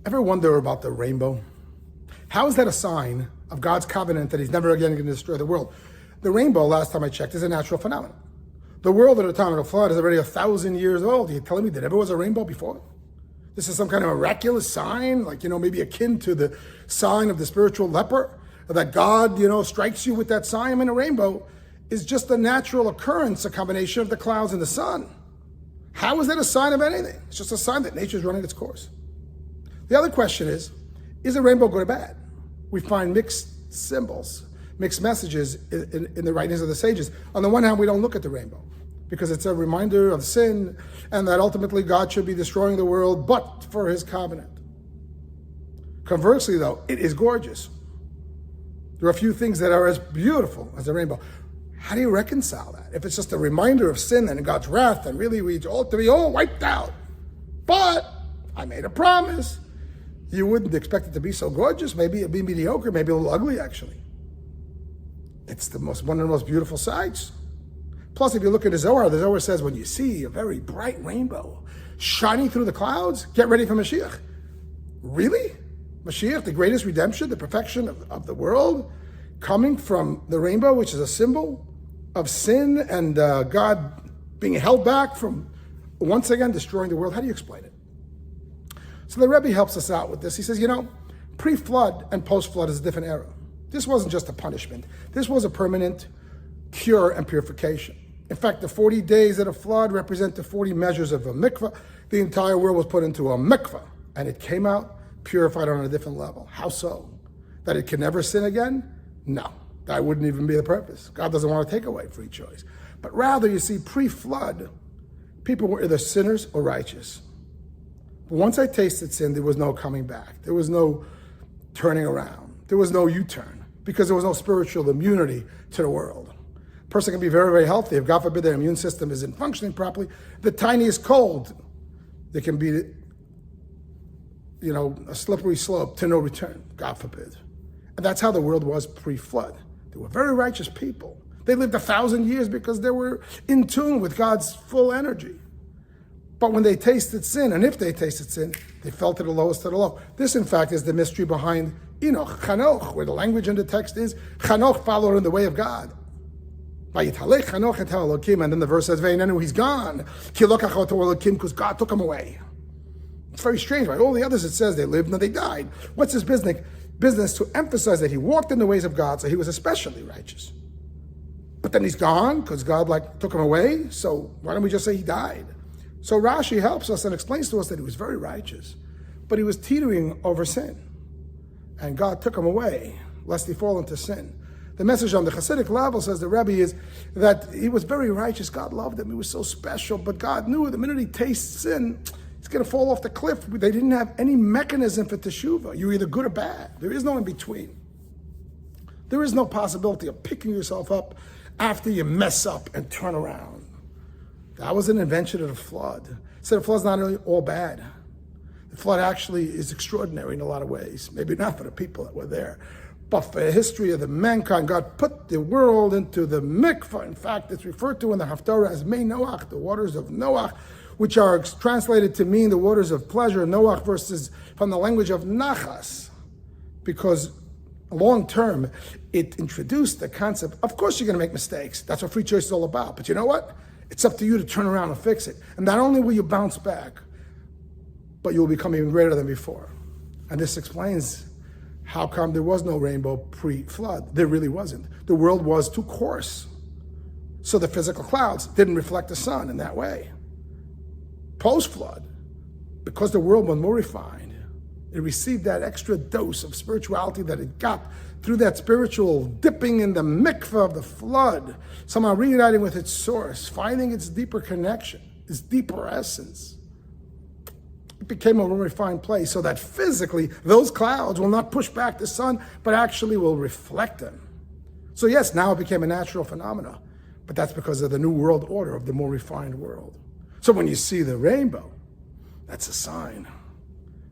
Ever wonder about the rainbow? How is that a sign of God's covenant that he's never again going to destroy the world? The rainbow, last time I checked, is a natural phenomenon. The world at the time of the flood is already 1,000 years old. Are you telling me there never was a rainbow before? This is some kind of miraculous sign, like, maybe akin to the sign of the spiritual leper, that God, strikes you with that sign. I mean, a rainbow is just a natural occurrence, a combination of the clouds and the sun. How is that a sign of anything? It's just a sign that nature is running its course. The other question is a rainbow good or bad? We find mixed symbols, mixed messages in the writings of the sages. On the one hand, we don't look at the rainbow because it's a reminder of sin and that ultimately God should be destroying the world, but for his covenant. Conversely, though, it is gorgeous. There are a few things that are as beautiful as the rainbow. How do you reconcile that? If it's just a reminder of sin and God's wrath, and really we ought to be all wiped out. But I made a promise. You wouldn't expect it to be so gorgeous. Maybe it'd be mediocre, maybe a little ugly, actually. It's one of the most beautiful sights. Plus, if you look at the Zohar says when you see a very bright rainbow shining through the clouds, get ready for Mashiach. Really? Mashiach, the greatest redemption, the perfection of the world, coming from the rainbow, which is a symbol of sin and God being held back from once again destroying the world. How do you explain it? So the Rabbi helps us out with this. He says, pre-flood and post-flood is a different era. This wasn't just a punishment. This was a permanent cure and purification. In fact, the 40 days of the flood represent the 40 measures of a mikvah. The entire world was put into a mikvah, and it came out purified on a different level. How so? That it can never sin again? No, that wouldn't even be the purpose. God doesn't want to take away free choice. But rather, you see, pre-flood, people were either sinners or righteous. But once I tasted sin, there was no coming back. There was no turning around. There was no U-turn because there was no spiritual immunity to the world. A person can be very, very healthy. If, God forbid, their immune system isn't functioning properly, the tiniest cold, there can be, a slippery slope to no return, God forbid. And that's how the world was pre-flood. They were very righteous people. They lived 1,000 years because they were in tune with God's full energy. But when they tasted sin, and if they tasted sin, they fell to the lowest of the low. This, in fact, is the mystery behind Enoch, Chanoch, where the language in the text is, Chanoch followed in the way of God. Vayitalech Chanoch et Elokim, and then the verse says, Ve'inenu, he's gone, Ki lo kachot Elokim, because God took him away. It's very strange, right? All the others, it says they lived and they died. What's his business to emphasize that he walked in the ways of God, so he was especially righteous. But then he's gone, because God took him away, so why don't we just say he died? So Rashi helps us and explains to us that he was very righteous, but he was teetering over sin. And God took him away, lest he fall into sin. The message on the Hasidic level, says the Rabbi, is that he was very righteous. God loved him. He was so special. But God knew the minute he tastes sin, he's going to fall off the cliff. They didn't have any mechanism for teshuvah. You're either good or bad. There is no in between. There is no possibility of picking yourself up after you mess up and turn around. That was an invention of the flood. So the flood's not really all bad. The flood actually is extraordinary in a lot of ways. Maybe not for the people that were there, but for the history of the mankind. God put the world into the mikvah. In fact, it's referred to in the Haftarah as Mei Noach, the waters of Noach, which are translated to mean the waters of pleasure. Noach versus from the language of nachas, because long term, it introduced the concept. Of course, you're going to make mistakes. That's what free choice is all about. But you know what? It's up to you to turn around and fix it. And not only will you bounce back, but you'll become even greater than before. And this explains how come there was no rainbow pre-flood. There really wasn't. The world was too coarse. So the physical clouds didn't reflect the sun in that way. Post-flood, because the world was more refined, it received that extra dose of spirituality that it got through that spiritual dipping in the mikveh of the flood, somehow reuniting with its source, finding its deeper connection, its deeper essence. It became a more refined place so that physically those clouds will not push back the sun, but actually will reflect them. So yes, now it became a natural phenomenon, but that's because of the new world order of the more refined world. So when you see the rainbow, that's a sign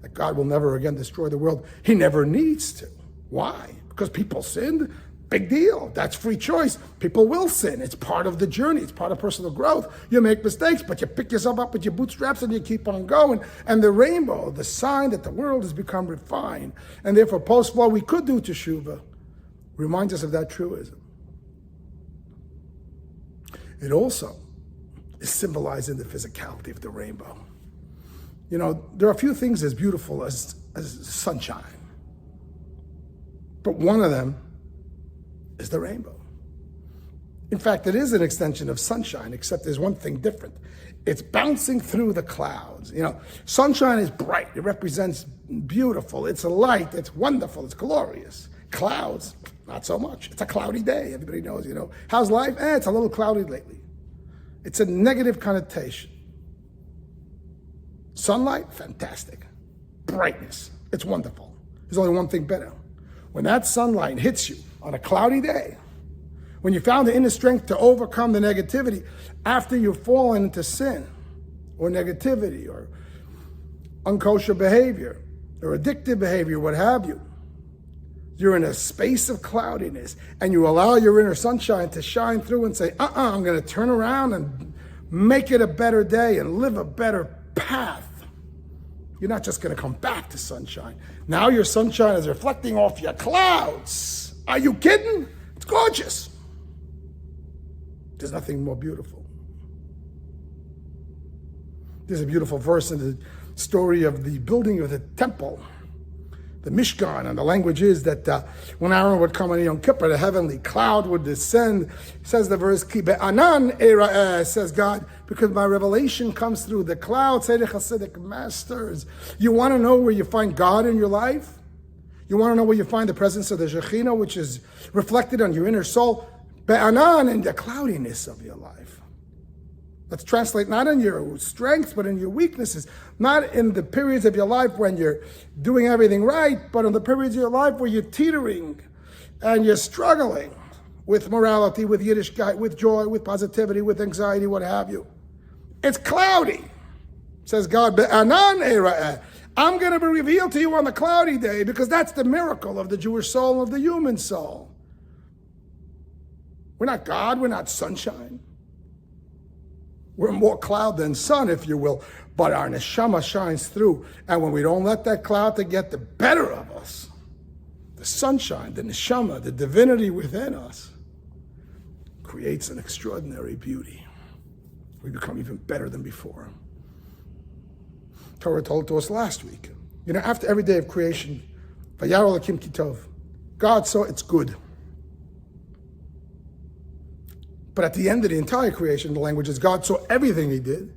that God will never again destroy the world. He never needs to. Why? Because people sinned? Big deal. That's free choice. People will sin. It's part of the journey. It's part of personal growth. You make mistakes, but you pick yourself up with your bootstraps and you keep on going. And the rainbow, the sign that the world has become refined, and therefore post-flood we could do teshuvah, reminds us of that truism. It also is symbolized in the physicality of the rainbow. You know, there are few things as beautiful as sunshine. But one of them is the rainbow. In fact, it is an extension of sunshine, except there's one thing different. It's bouncing through the clouds. You know, sunshine is bright. It represents beautiful. It's a light. It's wonderful. It's glorious. Clouds, not so much. It's a cloudy day. Everybody knows, you know. How's life? It's a little cloudy lately. It's a negative connotation. Sunlight, fantastic. Brightness, it's wonderful. There's only one thing better. When that sunlight hits you on a cloudy day, when you found the inner strength to overcome the negativity after you've fallen into sin or negativity or unkosher behavior or addictive behavior, what have you, you're in a space of cloudiness and you allow your inner sunshine to shine through and say, I'm going to turn around and make it a better day and live a better path. You're not just going to come back to sunshine. Now your sunshine is reflecting off your clouds. Are you kidding? It's gorgeous. There's nothing more beautiful. There's a beautiful verse in the story of the building of the temple, the Mishkan, and the language is that when Aaron would come on Yom Kippur, the heavenly cloud would descend. Says the verse, Ki be'anan era'eh, says God, because my revelation comes through the cloud. Say the Hasidic masters, you want to know where you find God in your life? You want to know where you find the presence of the Shekhinah, which is reflected on your inner soul? Be'anan, in the cloudiness of your life. Let's translate not in your strengths, but in your weaknesses. Not in the periods of your life when you're doing everything right, but in the periods of your life where you're teetering and you're struggling with morality, with Yiddishkeit, with joy, with positivity, with anxiety, what have you. It's cloudy, says God. Be'anan era'eh. I'm going to be revealed to you on the cloudy day, because that's the miracle of the Jewish soul, of the human soul. We're not God, we're not sunshine. We're more cloud than sun, if you will, but our neshama shines through. And when we don't let that cloud to get the better of us, the sunshine, the neshama, the divinity within us, creates an extraordinary beauty. We become even better than before. Torah told to us last week, you know, after every day of creation, Vayar Elokim ki tov, God saw it's good. But at the end of the entire creation, the language is God saw everything he did,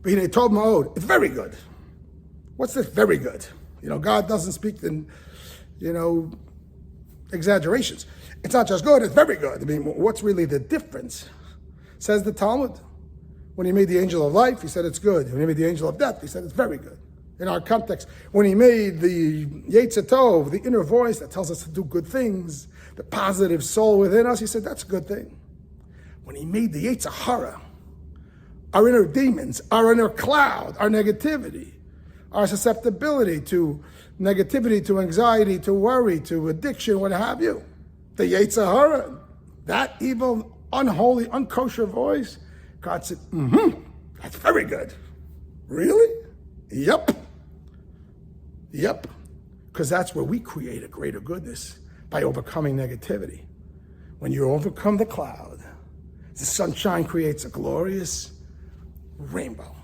but he told Ma'od, it's very good. What's this very good? You know, God doesn't speak in, exaggerations. It's not just good, it's very good. I mean, what's really the difference? Says the Talmud. When he made the angel of life, he said it's good. When he made the angel of death, he said it's very good. In our context, when he made the Yetzer Tov, the inner voice that tells us to do good things, the positive soul within us, he said that's a good thing. When he made the Yetzer Hara, our inner demons, our inner cloud, our negativity, our susceptibility to negativity, to anxiety, to worry, to addiction, what have you, the Yetzer Hara, that evil, unholy, unkosher voice, God said, that's very good. Really? Yep. Because that's where we create a greater goodness, by overcoming negativity. When you overcome the cloud, the sunshine creates a glorious rainbow,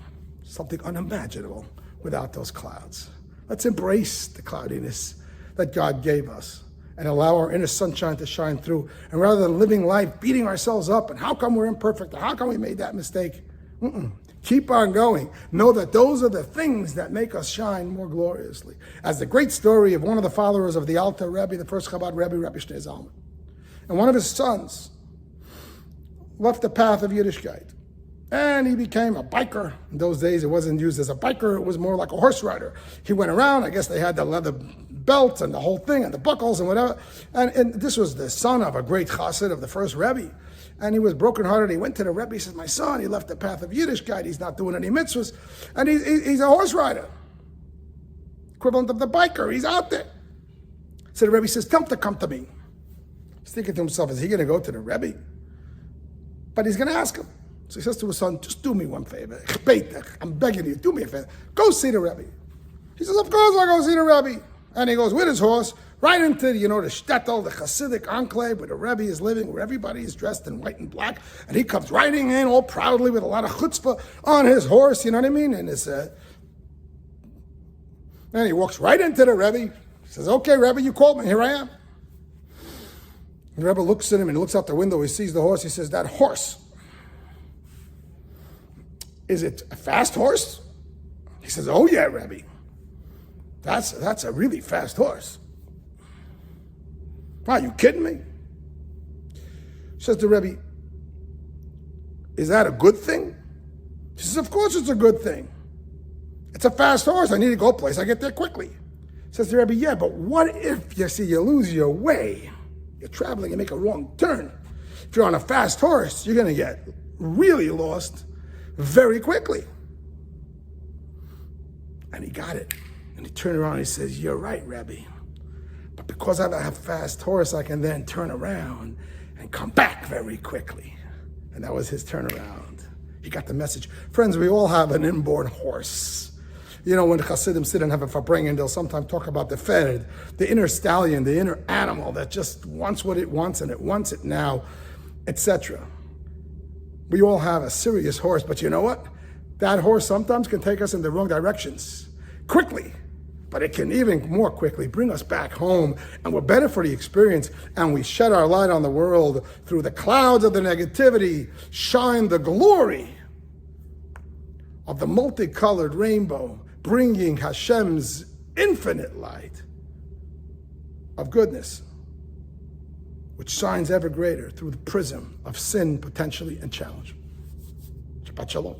something unimaginable without those clouds. Let's embrace the cloudiness that God gave us and allow our inner sunshine to shine through. And rather than living life beating ourselves up and how come we're imperfect, and how come we made that mistake, keep on going. Know that those are the things that make us shine more gloriously. As the great story of one of the followers of the Alter Rebbe, the first Chabad Rebbe, Rabbi Shnei Zalman, and one of his sons left the path of Yiddishkeit. And he became a biker. In those days, it wasn't used as a biker. It was more like a horse rider. He went around. I guess they had the leather belts and the whole thing and the buckles and whatever. And this was the son of a great chassid of the first Rebbe. And he was brokenhearted. He went to the Rebbe. He says, my son, he left the path of Yiddishkeit. He's not doing any mitzvahs. And he's a horse rider. Equivalent of the biker. He's out there. So the Rebbe says, tell him to come to me. He's thinking to himself, is he going to go to the Rebbe? But he's going to ask him. So he says to his son, just do me one favor. I'm begging you, do me a favor. Go see the Rebbe. He says, of course I'll go see the Rebbe. And he goes with his horse right into, the shtetl, the Hasidic enclave where the Rebbe is living, where everybody is dressed in white and black. And he comes riding in all proudly with a lot of chutzpah on his horse, you know what I mean? And he walks right into the Rebbe. He says, okay, Rebbe, you called me, here I am. The Rebbe looks at him and looks out the window. He sees the horse. He says, that horse, is it a fast horse? He says, oh yeah, Rebbe. That's a really fast horse. Are you kidding me? Says the Rebbe, is that a good thing? He says, of course it's a good thing. It's a fast horse. I need to go a place. I get there quickly. Says the Rebbe, yeah, but what if you lose your way? You're traveling and make a wrong turn. If you're on a fast horse, you're going to get really lost very quickly. And he got it. And he turned around and he says, you're right, Rebbe. But because I have a fast horse, I can then turn around and come back very quickly. And that was his turnaround. He got the message. Friends, we all have an inborn horse. When the Hasidim sit and have a farbrengen, they'll sometimes talk about the ferd, the inner stallion, the inner animal that just wants what it wants and it wants it now, etc. We all have a serious horse, but you know what? That horse sometimes can take us in the wrong directions quickly, but it can even more quickly bring us back home, and we're better for the experience, and we shed our light on the world through the clouds of the negativity, shine the glory of the multicolored rainbow, bringing Hashem's infinite light of goodness, which shines ever greater through the prism of sin, potentially, and challenge. Shabbat Shalom.